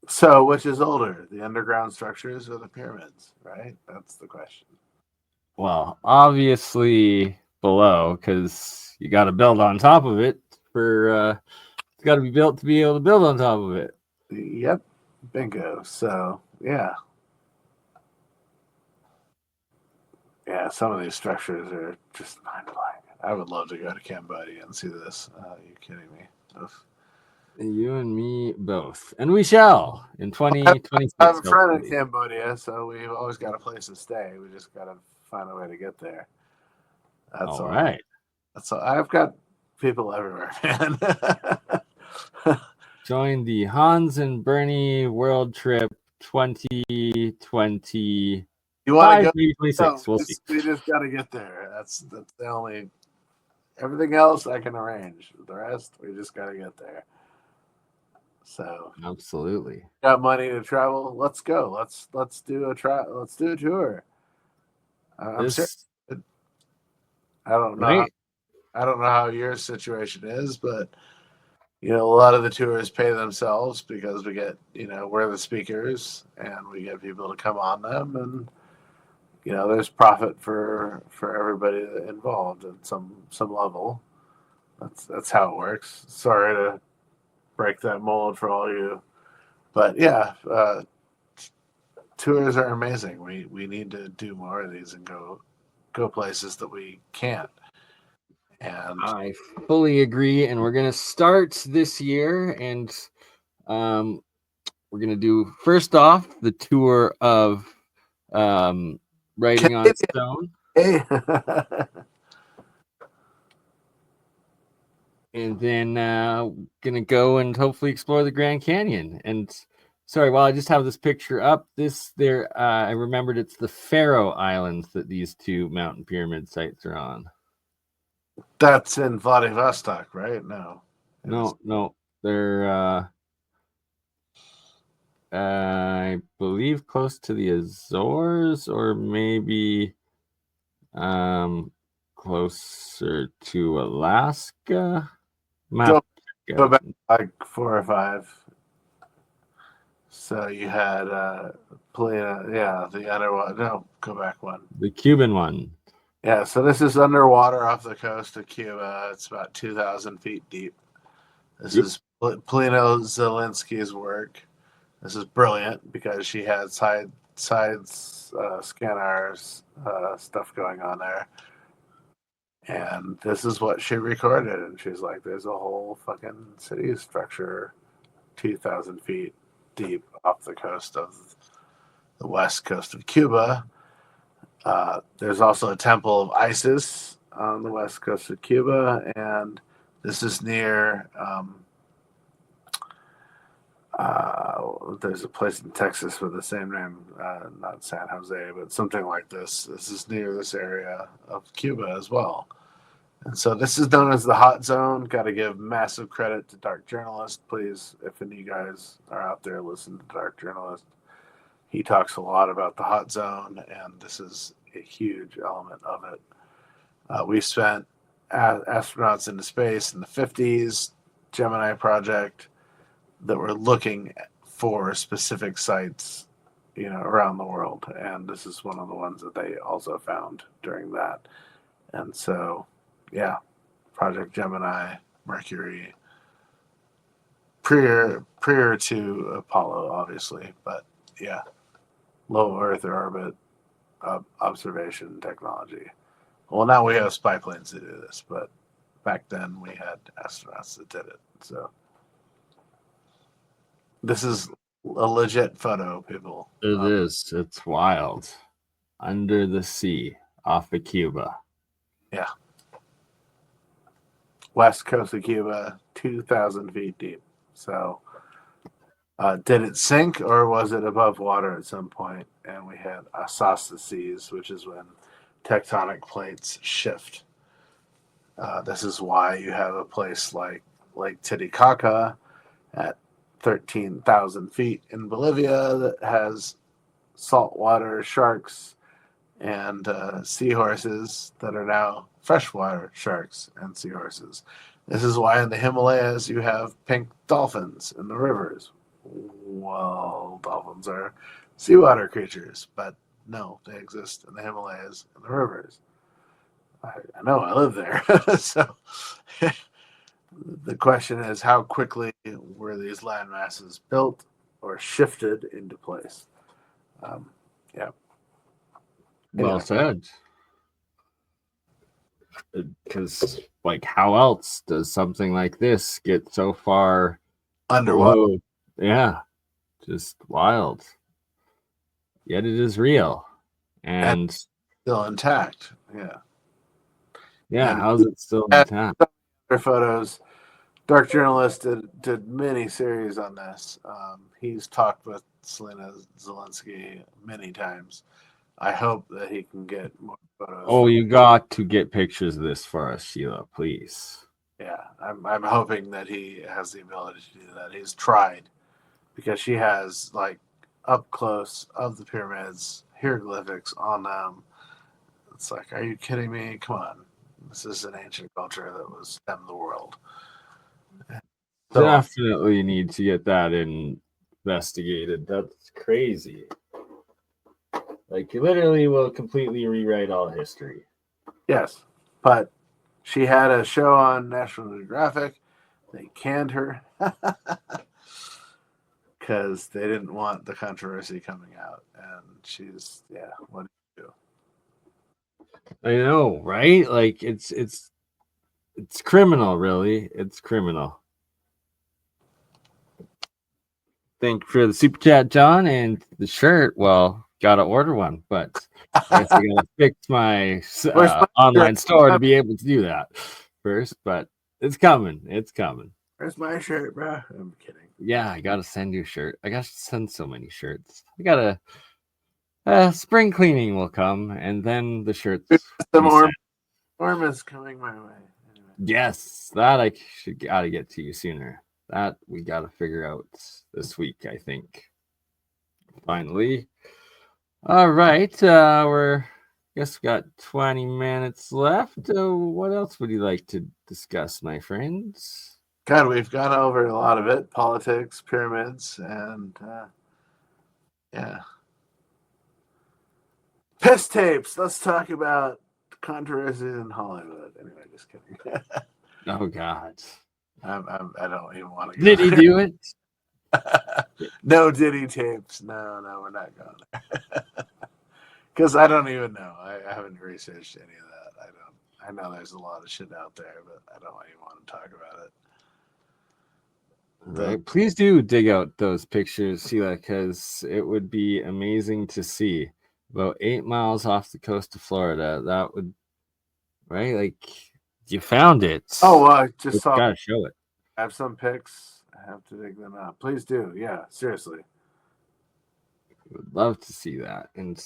S2: So, which is older, the underground structures or the pyramids, right? That's the question.
S1: Well, obviously below because you got to build on top of it it's got to be built to be able to build on top of it.
S2: Yep. Bingo. So, yeah. Yeah, some of these structures are just mind blowing. I would love to go to Cambodia and see this. Are you kidding me? Oof.
S1: You and me both. And we shall in 2026.
S2: I have a friend in Cambodia, so we've always got a place to stay. We just got to find a way to get there. That's all
S1: right.
S2: That's all. I've got people everywhere, man.
S1: Join the Hans and Bernie World Trip 2020.
S2: You want to go?
S1: 2026.
S2: No,
S1: we'll see.
S2: We just got to get there. That's the only. Everything else I can arrange. The rest we just got to get there. So
S1: absolutely,
S2: got money to travel. Let's go. Let's do a Let's do a tour. I'm serious. I don't know.
S1: Right?
S2: I don't know how your situation is, but A lot of the tours pay themselves because we get, we're the speakers and we get people to come on them, and there's profit for everybody involved at some level. That's how it works. Sorry to break that mold for all you, but yeah, tours are amazing. We need to do more of these and go places that we can't. And
S1: I fully agree, and we're gonna start this year, and um, we're gonna do first off the tour of writing on
S2: Canadian,
S1: stone,
S2: hey.
S1: and then gonna go and hopefully explore the Grand Canyon. And sorry, while I just have this picture up, I remembered it's the Faroe Islands that these two mountain pyramid sites are on.
S2: That's in Vladivostok, right? No, it is.
S1: No, they're I believe close to the Azores, or maybe um closer to Alaska.
S2: Go
S1: Map.
S2: go back like 4 or 5. So you had Polina, yeah, the underwater. No, go back one.
S1: The Cuban one.
S2: Yeah, so this is underwater off the coast of Cuba. It's about 2,000 feet deep. This
S1: Yep.
S2: is Polino Zelensky's work. This is brilliant because she had sides scanners stuff going on there, and this is what she recorded. And she's like, "There's a whole fucking city structure 2,000 feet deep off the coast of the west coast of Cuba." There's also a temple of Isis on the west coast of Cuba, and this is near. There's a place in Texas with the same name, not San Jose, but something like this. This is near this area of Cuba as well. And so this is known as the hot zone. Got to give massive credit to Dark Journalist. Please, if any of you guys are out there, listen to Dark Journalist. He talks a lot about the hot zone, and this is a huge element of it. We spent astronauts into space in the 50s, Gemini project, that were looking for specific sites, around the world. And this is one of the ones that they also found during that. And so, yeah, Project Gemini, Mercury, prior to Apollo, obviously, but yeah, low Earth orbit observation technology. Well, now we have spy planes to do this, but back then we had astronauts that did it. So this is a legit photo, people.
S1: It is. It's wild. Under the sea off of Cuba.
S2: Yeah, west coast of Cuba, 2,000 feet deep. So, did it sink or was it above water at some point? And we had isostasy, which is when tectonic plates shift. This is why you have a place like Lake Titicaca at 13,000 feet in Bolivia that has saltwater sharks and seahorses that are now freshwater sharks and seahorses. This is why in the Himalayas you have pink dolphins in the rivers. Well, dolphins are seawater creatures, but no, they exist in the Himalayas and the rivers. I know, I live there. So the question is, how quickly were these land masses built or shifted into place? Yeah.
S1: Well
S2: Anyway,
S1: said. Because, like, how else does something like this get so far
S2: underwater
S1: below? Yeah, just wild. Yet it is real.
S2: and
S1: And
S2: still intact. Yeah.
S1: yeah,
S2: And
S1: how's it still
S2: at
S1: intact?
S2: other photos, Dark Journalist did many series on this. He's talked with Selena Zelensky many times. I hope that he can get more photos
S1: Oh,
S2: from.
S1: you got to get pictures of this for us, Sheila, please.
S2: Yeah, I'm hoping that he has the ability to do that. He's tried because she has like up close of the pyramids, hieroglyphics on them. It's like, are you kidding me? Come on, this is an ancient culture that was stemmed the world. So
S1: definitely need to get that investigated. That's crazy. Like, you literally will completely rewrite all history.
S2: yes, but she had a show on National Geographic. They canned her because they didn't want the controversy coming out. And she's, yeah, what do you
S1: I know, right? Like, it's criminal, really. It's criminal. Thank you for the super chat, John, and the shirt. Well, gotta order one, but I guess I gotta fix my
S2: do? Where's my shirt?
S1: online store to be able to do that first. But it's coming. It's coming.
S2: Where's my shirt, bro? I'm kidding.
S1: Yeah, I gotta send you a shirt. I gotta send so many shirts. I gotta. Spring cleaning will come, and then the shirts
S2: Some
S1: be sent.
S2: orm is coming my way. Anyway.
S1: Yes, that I should gotta get to you sooner. That we gotta figure out this week, I think. Finally. All right. We're guess we got 20 minutes left. What else would you like to discuss, my friends?
S2: God, we've gone over a lot of it: politics, pyramids, and yeah, piss tapes. Let's talk about controversies in Hollywood. Anyway, just kidding.
S1: Oh God.
S2: I don't even want to go
S1: Did he
S2: there.
S1: do it?
S2: No Diddy tapes. No, we're not going there. Because I don't even know. I haven't researched any of that. I don't. I know there's a lot of shit out there, but I don't even want to talk about it.
S1: Right. Please do dig out those pictures, Sheila, because it would be amazing to see. About 8 miles off the coast of Florida. That would, right? Like, you found it.
S2: Oh, I just
S1: You
S2: saw.
S1: gotta show it.
S2: I have some pics. I have to dig them out. Please do. Yeah, seriously.
S1: Would love to see that. And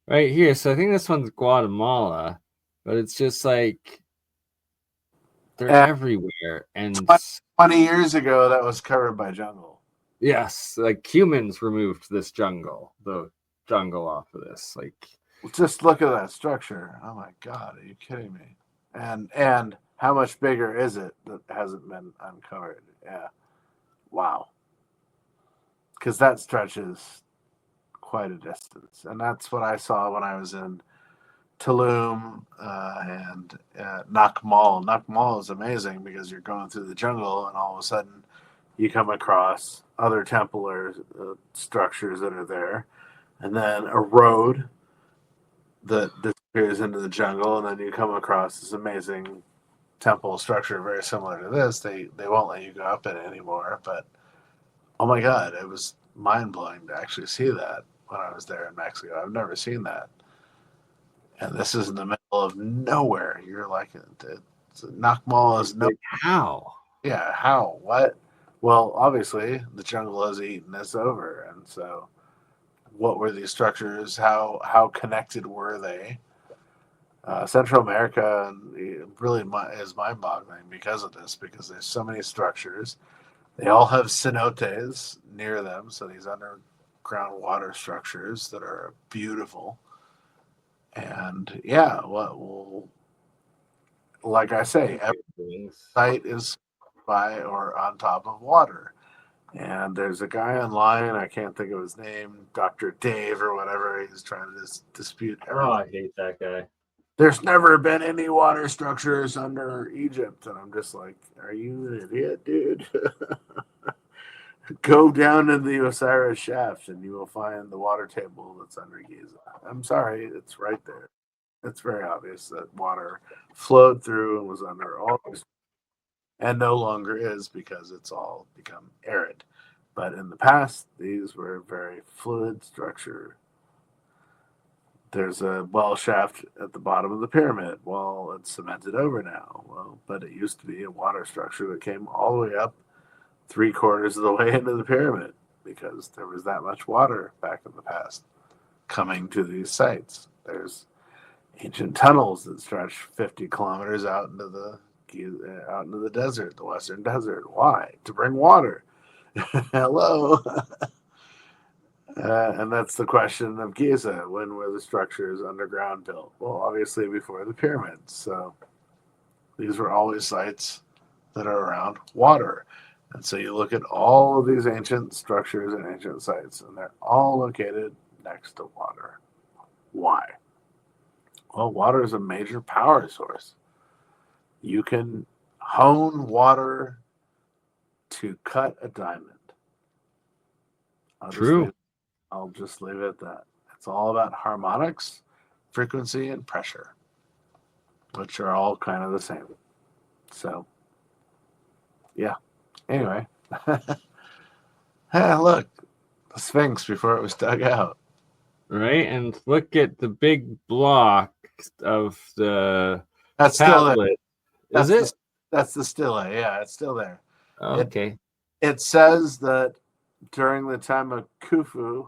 S1: right here, so I think this one's Guatemala, but it's just like they're
S2: And
S1: everywhere. And
S2: 20 years ago, that was covered by jungle.
S1: yes, like humans removed the jungle off of this. Like,
S2: Just look at that structure. Oh my God, are you kidding me? And how much bigger is it that hasn't been uncovered? Yeah, wow. Because that stretches quite a distance, and that's what I saw when I was in Tulum and Nakmal. Nakmal is amazing because you're going through the jungle, and all of a sudden you come across other Templar structures that are there, and then a road that disappears into the jungle, and then you come across this amazing temple structure very similar to this. They won't let you go up it anymore, but oh my God, it was mind blowing to actually see that when I was there in Mexico. I've never seen that, and this is in the middle of nowhere. You're like, Nakmal is no.
S1: like how?
S2: Yeah, how? What? Well, obviously the jungle has eaten this over, and so what were these structures? How connected were they? Central America really is mind-boggling because of this, because there's so many structures. They all have cenotes near them, so these underground water structures that are beautiful. And yeah, well, like I say, every site is by or on top of water. And there's a guy online, I can't think of his name, Dr. Dave or whatever. He's trying to dispute everything.
S1: Oh, I hate that guy.
S2: There's never been any water structures under Egypt. And I'm just like, are you an idiot, dude? Go down in the Osiris shaft and you will find the water table that's under Giza. I'm sorry, it's right there. It's very obvious that water flowed through and was under all this, and no longer is because it's all become arid. But in the past, these were very fluid structure. There's a well shaft at the bottom of the pyramid. Well, it's cemented over now. Well, but it used to be a water structure that came all the way up 3/4 of the way into the pyramid because there was that much water back in the past coming to these sites. There's ancient tunnels that stretch 50 kilometers out into the desert, the western desert. Why? To bring water. Hello. And that's the question of Giza. When were the structures underground built? Well, obviously before the pyramids. So these were always sites that are around water. And so you look at all of these ancient structures and ancient sites, and they're all located next to water. Why? Well, water is a major power source. You can hone water to cut a diamond. I'll just
S1: True.
S2: leave I'll just leave it at that. It's all about harmonics, frequency, and pressure, which are all kind of the same. So, yeah. Anyway, hey, look, the Sphinx before it was dug out.
S1: Right? And look at the big block of the
S2: That's still there.
S1: tablet. Is
S2: That's
S1: it?
S2: the stele. Yeah, it's still there.
S1: Oh,
S2: It
S1: okay.
S2: it says that during the time of Khufu,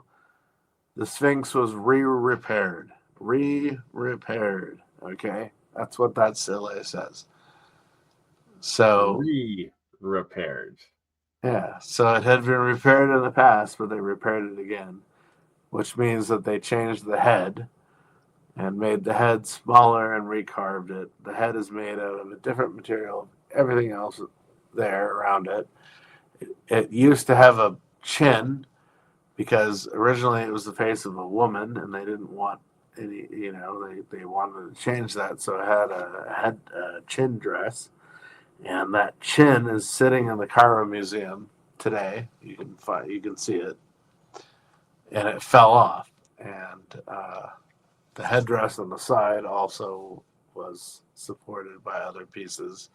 S2: the Sphinx was repaired. Repaired. Okay, that's what that stele says. So
S1: Repaired.
S2: yeah, so it had been repaired in the past, but they repaired it again, which means that they changed the head and made the head smaller and recarved it. The head is made out of a different material, everything else there around it. It used to have a chin because originally it was the face of a woman and they didn't want any, they wanted to change that. So it had a chin dress. And that chin is sitting in the Cairo Museum today. You can see it, and it fell off. And the headdress on the side also was supported by other pieces,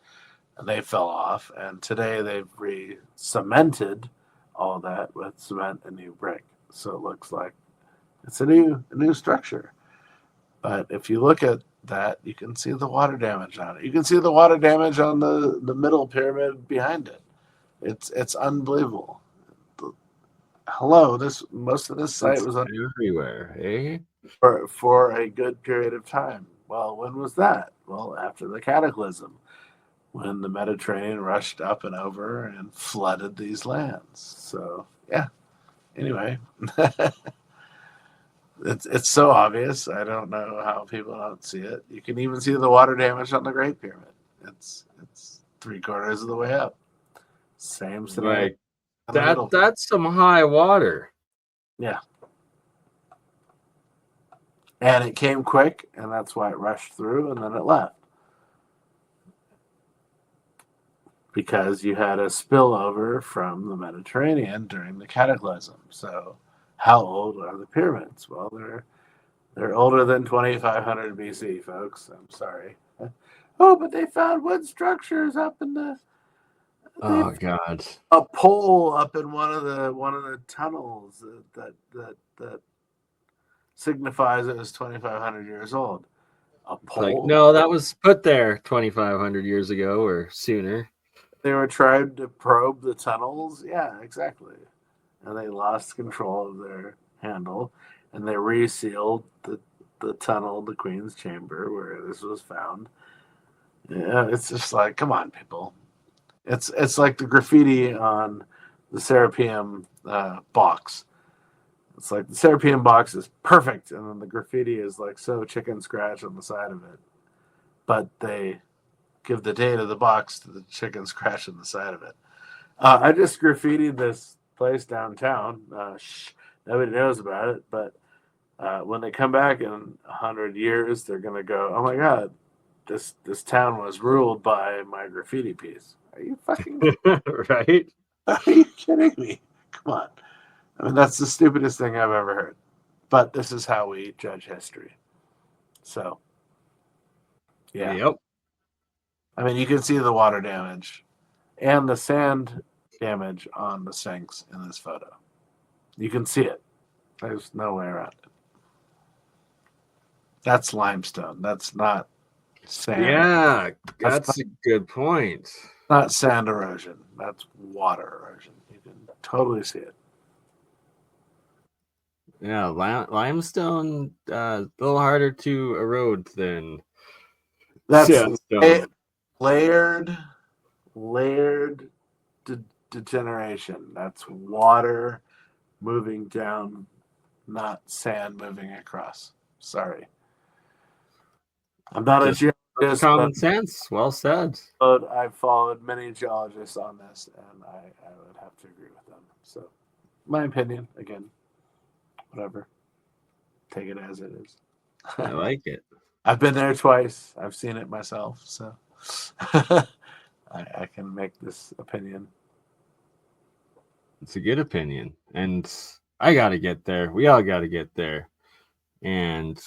S2: and they fell off. And today they've re-cemented all that with cement and new brick, so it looks like it's a new structure. But if you look at that, you can see the water damage on it. You can see the water damage on the middle pyramid behind it. It's unbelievable. Hello, this most of this site
S1: It's
S2: was
S1: everywhere, eh?
S2: for a good period of time. Well, when was that? Well, after the cataclysm, when the Mediterranean rushed up and over and flooded these lands. So yeah. Anyway, it's so obvious. I don't know how people don't see it. You can even see the water damage on the Great Pyramid. It's 3/4 of the way up. Same scenario
S1: Like
S2: in the middle.
S1: that's some high water.
S2: Yeah, and it came quick, and that's why it rushed through, and then it left because you had a spillover from the Mediterranean during the cataclysm. So, how old are the pyramids? Well, they're older than 2500 BC, folks. I'm sorry. Oh, but they found wood structures up in the. They
S1: Oh God.
S2: a pole up in one of the tunnels that signifies it was 2,500 years old. A
S1: It's like,
S2: pole.
S1: no, that was put there 2,500 years ago or sooner.
S2: They were trying to probe the tunnels. Yeah, exactly. And they lost control of their handle, and they resealed the tunnel, the Queen's Chamber, where this was found. Yeah, it's just like, come on, people. It's like the graffiti on the Serapeum box. It's like the Serapeum box is perfect, and then the graffiti is like so chicken scratch on the side of it. But they give the date of the box to the chicken scratch on the side of it. I just graffitied this place downtown. Nobody knows about it, but when they come back in 100 years, they're gonna go, "Oh my God, this town was ruled by my graffiti piece." Are you fucking?
S1: Right?
S2: Are you kidding me? Come on. I mean, that's the stupidest thing I've ever heard. But this is how we judge history. So, yeah.
S1: Yep.
S2: I mean, you can see the water damage and the sand damage on the sinks in this photo. You can see it. There's no way around it. That's limestone. That's not sand.
S1: Yeah,
S2: That's
S1: that's a good point.
S2: not sand erosion. That's water erosion. You can totally see it.
S1: Yeah, limestone a little harder to erode than
S2: That's
S1: sandstone.
S2: layered, layered degeneration. That's water moving down, not sand moving across. Sorry. I'm not a
S1: Just
S2: geologist.
S1: That's
S2: Just,
S1: common sense. Well said.
S2: but I've followed many geologists on this, and I would have to agree with them. So, my opinion, again, whatever. Take it as it is.
S1: I like it.
S2: I've been there twice. I've seen it myself, so I can make this opinion.
S1: It's a good opinion. And I got to get there. We all got to get there. And